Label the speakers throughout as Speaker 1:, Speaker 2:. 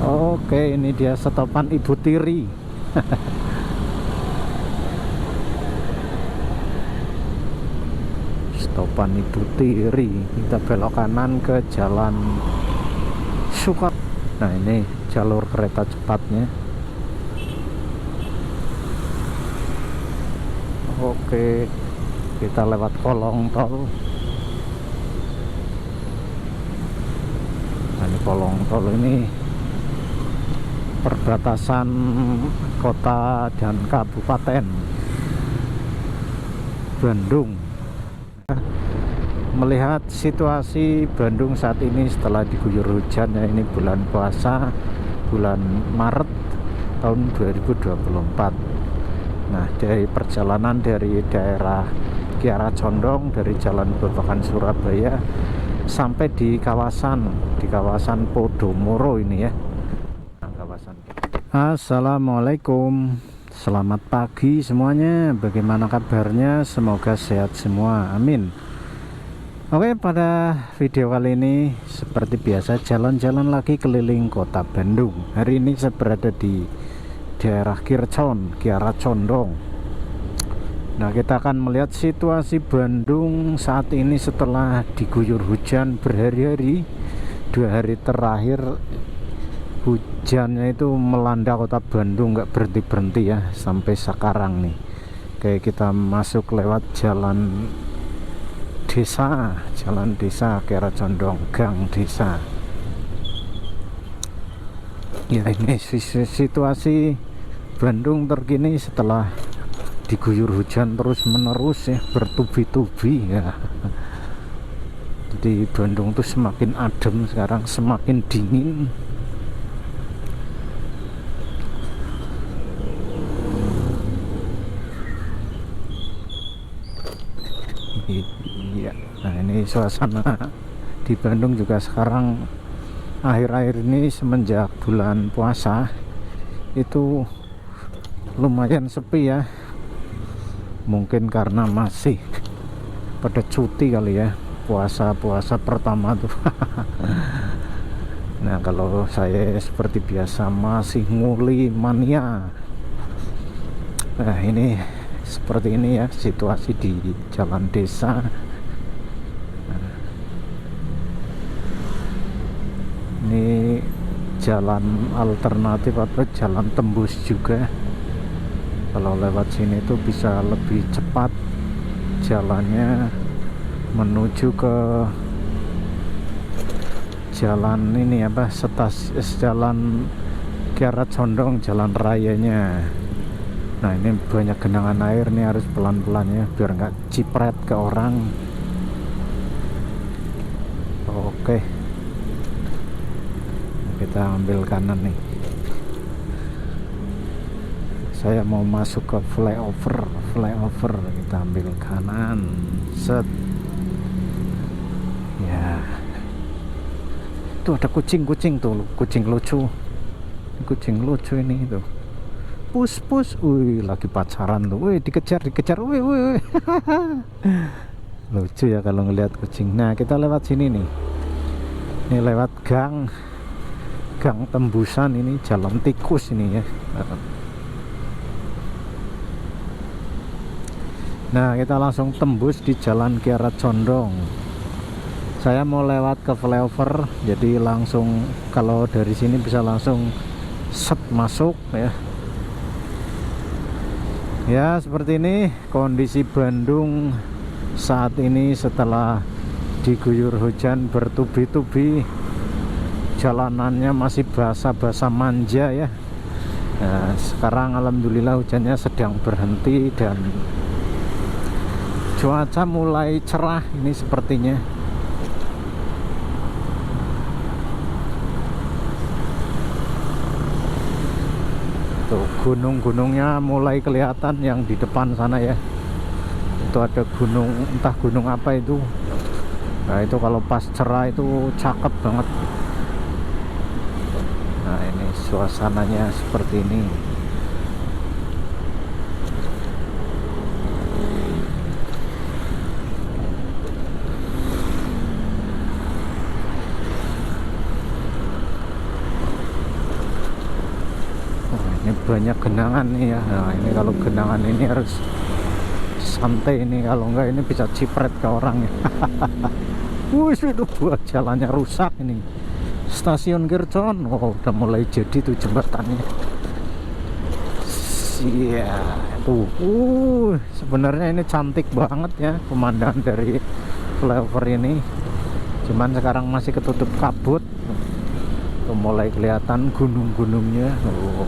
Speaker 1: Oke, ini dia setopan Ibu Tiri. Stopan Ibu Tiri. Kita belok kanan ke Jalan Suka. Nah, ini jalur kereta cepatnya. Oke, kita lewat kolong tol. Nah, ini kolong tol ini perbatasan kota dan kabupaten Bandung. Melihat situasi Bandung saat ini setelah diguyur hujan, ya, ini bulan puasa, bulan Maret tahun 2024. Nah, dari perjalanan dari daerah Kiara Condong, dari Jalan Babakan Surabaya sampai di kawasan Podomoro ini ya. Nah, kawasan. Assalamualaikum. Selamat pagi semuanya. Bagaimana kabarnya? Semoga sehat semua. Amin. Oke, pada video kali ini seperti biasa jalan-jalan lagi keliling kota Bandung. Hari ini saya berada di daerah Kiara Condong. Nah, kita akan melihat situasi Bandung saat ini setelah diguyur hujan berhari-hari. 2 hari terakhir hujannya itu melanda kota Bandung, nggak berhenti-berhenti ya sampai sekarang nih. Kayak kita masuk lewat jalan desa Kiara Condong, gang desa. Ya, ini situasi Bandung terkini setelah diguyur hujan terus menerus ya, bertubi-tubi ya. Jadi Bandung tuh semakin adem sekarang, semakin dingin. Iya, nah ini suasana di Bandung juga sekarang akhir-akhir ini semenjak bulan puasa itu lumayan sepi ya. Mungkin karena masih pada cuti kali ya, puasa pertama tuh. Nah, kalau saya seperti biasa masih nguli mania. Nah, ini seperti ini ya situasi di jalan desa. Ini jalan alternatif atau jalan tembus juga. Kalau lewat sini tuh bisa lebih cepat jalannya menuju ke jalan ini apa, jalan Kiara Condong, jalan rayanya. Nah, ini banyak genangan air nih, harus pelan-pelan ya biar nggak cipret ke orang. Oke, kita ambil kanan nih. Saya mau masuk ke flyover, kita ambil kanan. Set. Ya, tuh ada kucing tuh, kucing lucu ini tuh. Pus, wih, lagi pacaran lu, wih, dikejar, wih. Lucu ya kalau ngelihat kucing. Nah, kita lewat sini nih. Ini lewat gang tembusan, ini jalan tikus ini ya. Nah, kita langsung tembus di jalan Kiara Condong. Saya mau lewat ke flyover, jadi langsung kalau dari sini bisa langsung set masuk ya. Ya, seperti ini kondisi Bandung saat ini setelah diguyur hujan bertubi-tubi. Jalanannya masih basah-basah manja ya. Nah, sekarang alhamdulillah hujannya sedang berhenti dan cuaca mulai cerah ini sepertinya. Tuh, gunung-gunungnya mulai kelihatan yang di depan sana ya. Itu ada gunung, entah gunung apa itu. Nah, itu kalau pas cerah itu cakep banget. Nah, ini suasananya seperti ini. Ini banyak genangan nih ya. Nah, ini kalau genangan ini harus santai ini, kalau enggak ini bisa cipret ke orangnya. Wih, itu buat jalannya rusak ini. Stasiun Kircon, oh udah mulai jadi tuh jembatannya. Iya, tuh. Sebenarnya ini cantik banget ya pemandangan dari flyover ini. Cuman sekarang masih ketutup kabut. Tuh mulai kelihatan gunung-gunungnya. Oh.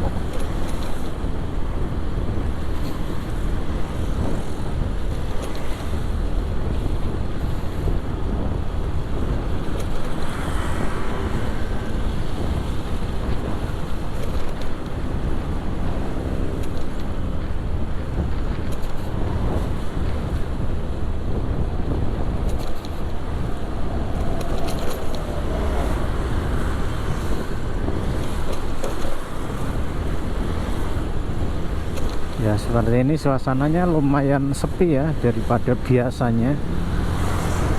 Speaker 1: Ya seperti ini suasananya lumayan sepi ya daripada biasanya.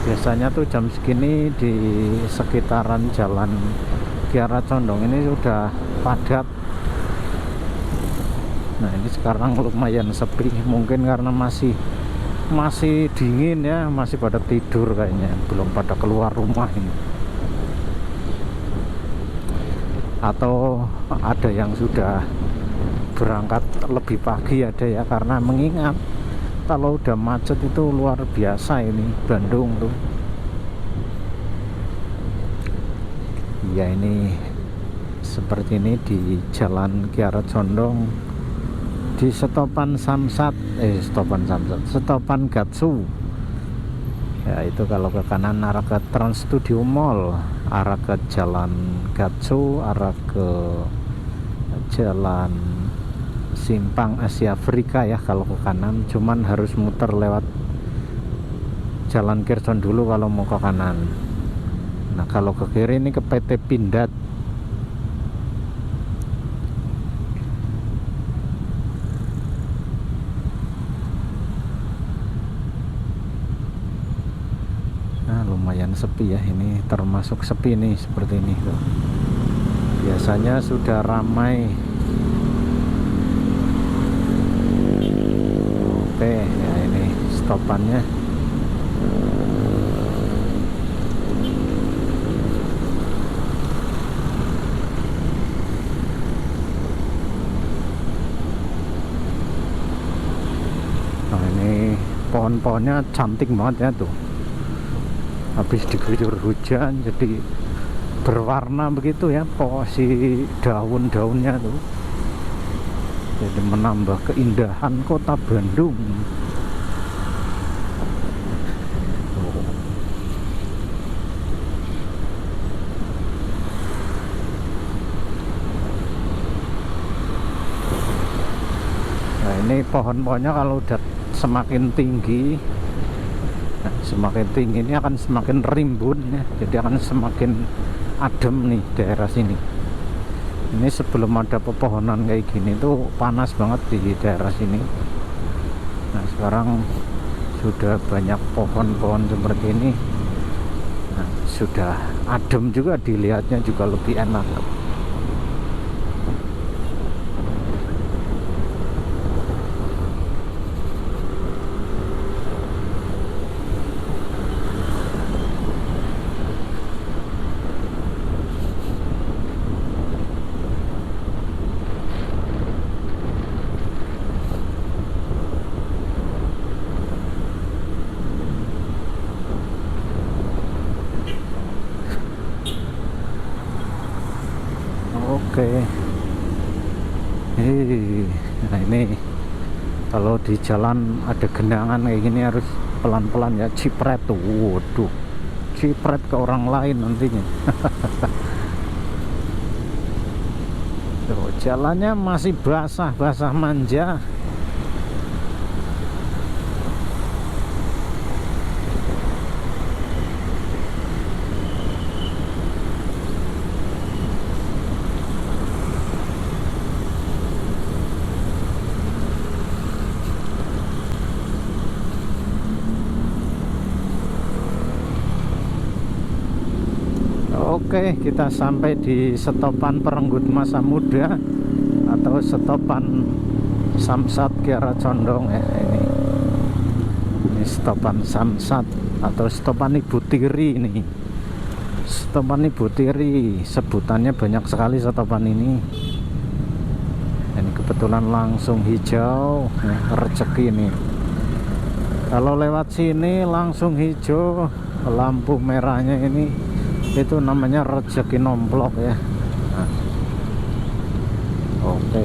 Speaker 1: Biasanya tuh jam segini di sekitaran jalan Kiara Condong ini sudah padat. Nah ini sekarang lumayan sepi, mungkin karena masih dingin ya, masih pada tidur kayaknya, belum pada keluar rumah ini. Atau ada yang sudah berangkat lebih pagi ada ya, karena mengingat kalau udah macet itu luar biasa ini Bandung tuh. Ya ini seperti ini di Jalan Kiara Condong di stopan stopan Gatsu. Ya itu kalau ke kanan arah ke Trans Studio Mall, arah ke Jalan Gatsu, arah ke Jalan Simpang Asia Afrika ya kalau ke kanan, cuman harus muter lewat Jalan Kircon dulu kalau mau ke kanan. Nah kalau ke kiri ini ke PT Pindad. Nah lumayan sepi ya, ini termasuk sepi nih seperti ini tuh. Biasanya sudah ramai. Oke ya ini stopannya. Nah ini pohon-pohonnya cantik banget ya tuh, habis diguyur hujan jadi berwarna begitu ya posisi daun-daunnya tuh, jadi menambah keindahan kota Bandung. Nah ini pohon-pohonnya kalau udah semakin tinggi, nah, semakin tinggi ini akan semakin rimbun ya, jadi akan semakin adem nih daerah sini. Ini sebelum ada pepohonan kayak gini tuh panas banget di daerah sini. Nah sekarang sudah banyak pohon-pohon seperti ini, nah, sudah adem juga, dilihatnya juga lebih enak. Oke. Nah ini kalau di jalan ada genangan kayak gini harus pelan-pelan ya, cipret tuh. Waduh, cipret ke orang lain nantinya. Tuh, jalannya masih basah manja. Oke, kita sampai di stopan Perenggut Masa Muda. atau stopan Samsat Kiara Condong ya. Ini stopan Samsat atau stopan Ibu Tiri. Ini stopan Ibu Tiri, sebutannya banyak sekali stopan ini. Ini kebetulan langsung hijau ya, rezeki ini. Kalau lewat sini langsung hijau, lampu merahnya ini itu namanya rezeki nomplok ya. Nah, oke.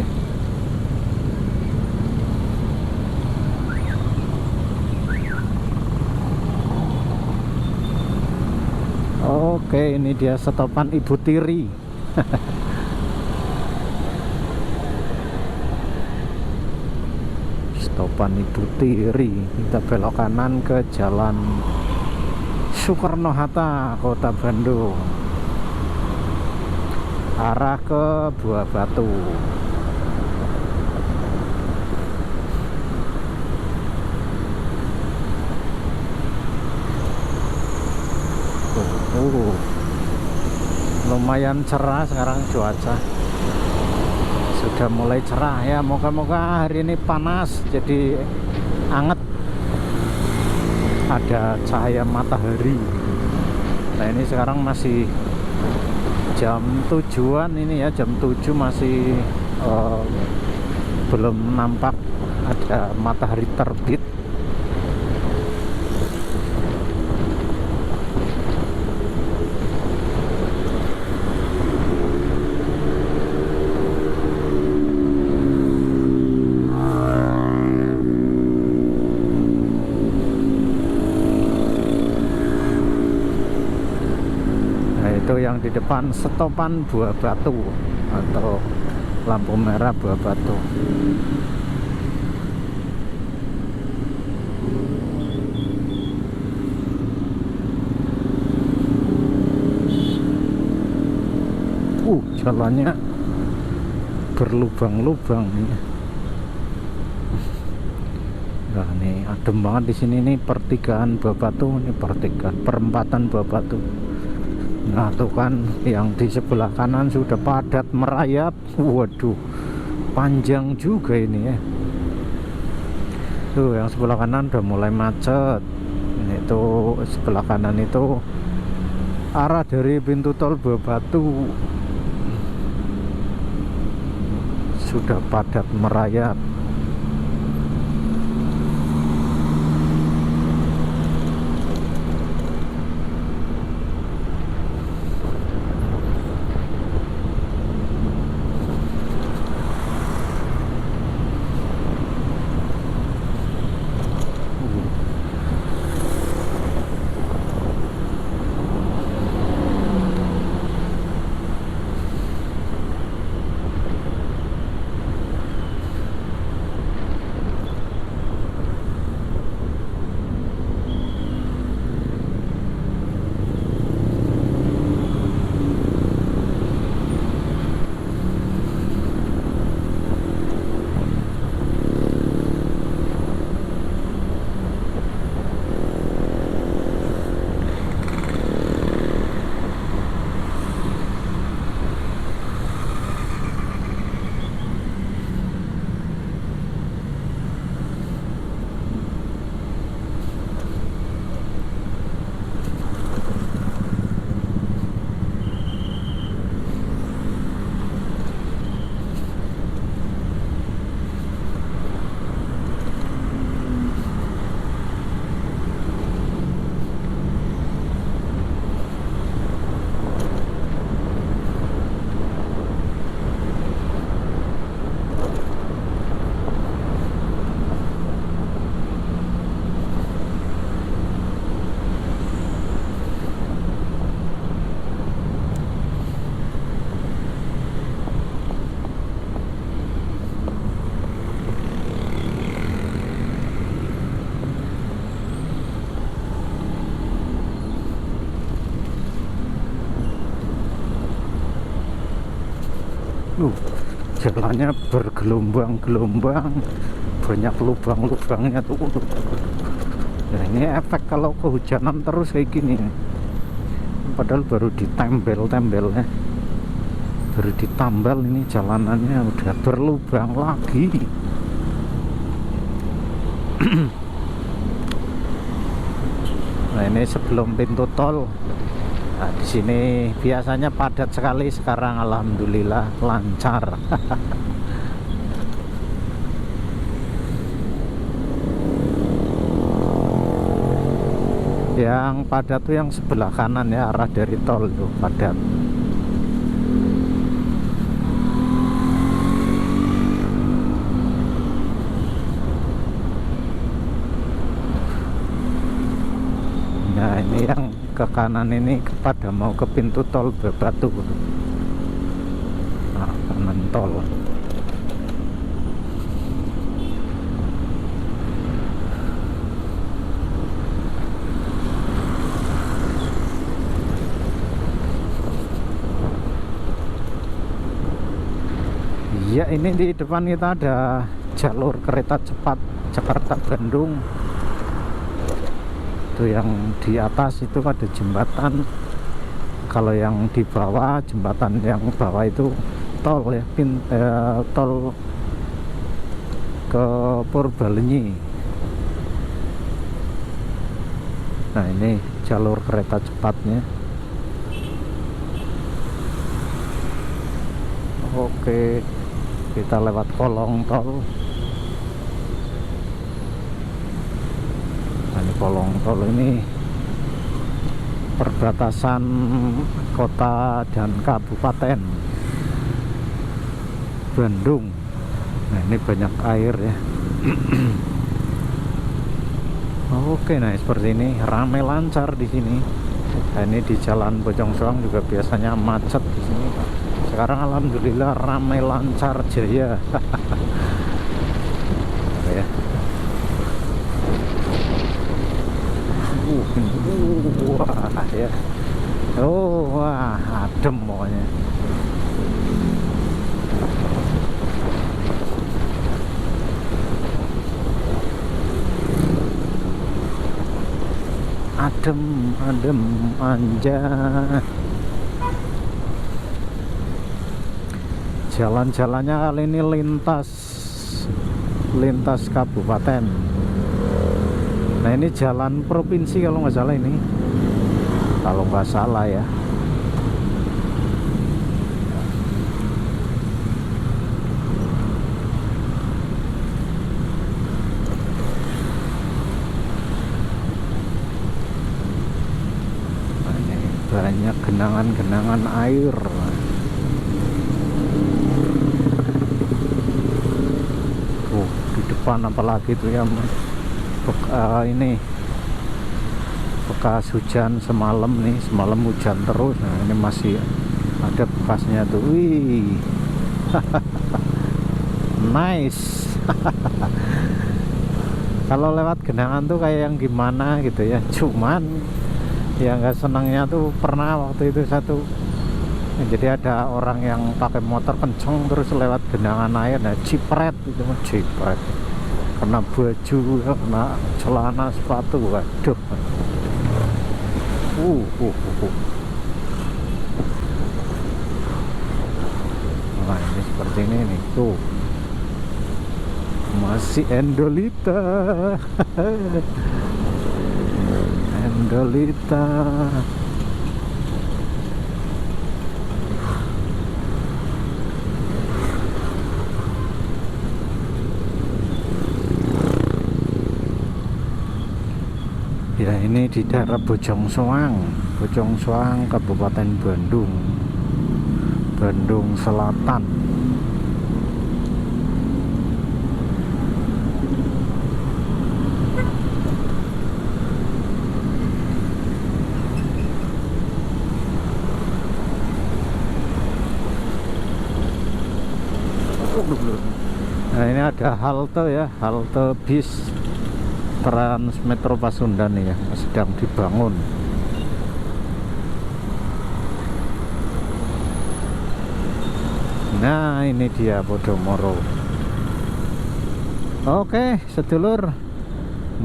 Speaker 1: Oke, ini dia stopan Ibu Tiri. Stopan Ibu Tiri. Kita belok kanan ke Jalan Soekarno-Hatta, Kota Bandung, arah ke Buah Batu. Lumayan cerah sekarang cuaca, sudah mulai cerah ya. Moga-moga hari ini panas jadi anget, ada cahaya matahari. Nah ini sekarang masih jam 7-an ini ya, jam 7 masih belum nampak ada matahari terbit. Itu yang di depan stopan Buah Batu atau lampu merah Buah Batu. Jalannya berlubang-lubang nih. Nah, nih adem banget di sini nih, pertigaan Buah Batu, ini perempatan Buah Batu. Nah tuh kan yang di sebelah kanan sudah padat merayap. Waduh, panjang juga ini ya. Tuh yang sebelah kanan udah mulai macet. Ini tuh sebelah kanan itu arah dari pintu tol Buah Batu sudah padat merayap. Jalannya bergelombang-gelombang, banyak lubang-lubangnya tuh. Nah, ini efek kalau kehujanan terus kayak gini. Padahal baru ditempel-tempel ya, baru ditambal, ini jalanannya udah berlubang lagi. Nah, ini sebelum pintu tol. Nah, di sini biasanya padat sekali, sekarang alhamdulillah lancar. Yang padat tuh yang sebelah kanan ya, arah dari tol tuh padat. Nah, ini yang ke kanan ini pada mau ke pintu tol Bebatu. Nah, kanan tol. Ya, ini di depan kita ada jalur kereta cepat Jakarta Bandung. Itu yang di atas itu ada jembatan. Kalau yang di bawah, jembatan yang bawah itu tol ya, tol ke Purbalenyi. Nah, ini jalur kereta cepatnya. Oke, kita lewat kolong tol. Nah, ini kolong tol ini perbatasan kota dan kabupaten Bandung. Nah, ini banyak air ya. Oke, nah seperti ini, ramai lancar di sini. Nah, ini di Jalan Bojong Soang juga biasanya macet di sini. Sekarang alhamdulillah ramai lancar jaya. Ya. Wah ya. Oh, wah, adem pokoknya. Adem anjay. Jalan-jalannya kali ini lintas kabupaten. Nah, ini jalan provinsi kalau nggak salah ini, kalau nggak salah ya. Nah, ini banyak genangan-genangan air. Di depan apalagi itu ya, ini bekas hujan semalam nih, semalam hujan terus. Nah, ini masih ada bekasnya tuh. Wih. Nice. Kalau lewat genangan tuh kayak yang gimana gitu ya. Cuman ya nggak senangnya tuh pernah waktu itu jadi ada orang yang pakai motor kenceng terus lewat genangan air. Nah, cipret itu, cipret kena baju, kena celana, sepatu, waduh. Nah, ini seperti ini nih tuh, masih Endolita. Endolita. Ya, ini di daerah Bojong Soang, Kabupaten Bandung Selatan. Nah, ini ada halte ya, halte bis Trans Metro Pasundan ya, sedang dibangun. Nah, ini dia Podomoro. Oke, sedulur,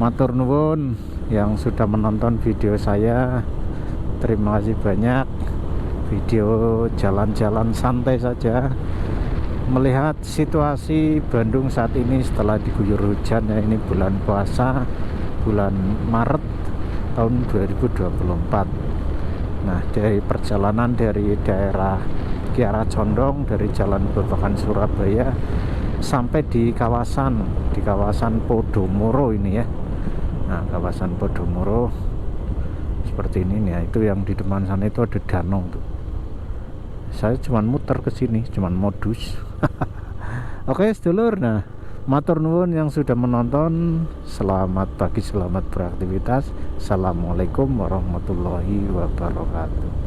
Speaker 1: matur nuwun yang sudah menonton video saya. Terima kasih banyak. video jalan-jalan santai saja, melihat situasi Bandung saat ini setelah diguyur hujan ya. Ini bulan puasa, bulan Maret tahun 2024. Nah, dari perjalanan dari daerah Kiara Condong, dari Jalan Babakan Surabaya sampai di kawasan Podomoro ini ya. Nah, kawasan Podomoro seperti ini nih ya. Itu yang di depan sana itu ada danau tuh. Saya cuman muter ke sini, cuman modus. Oke, sedulur. Nah, matur nuwun yang sudah menonton. Selamat pagi, selamat beraktivitas. Assalamualaikum warahmatullahi wabarakatuh.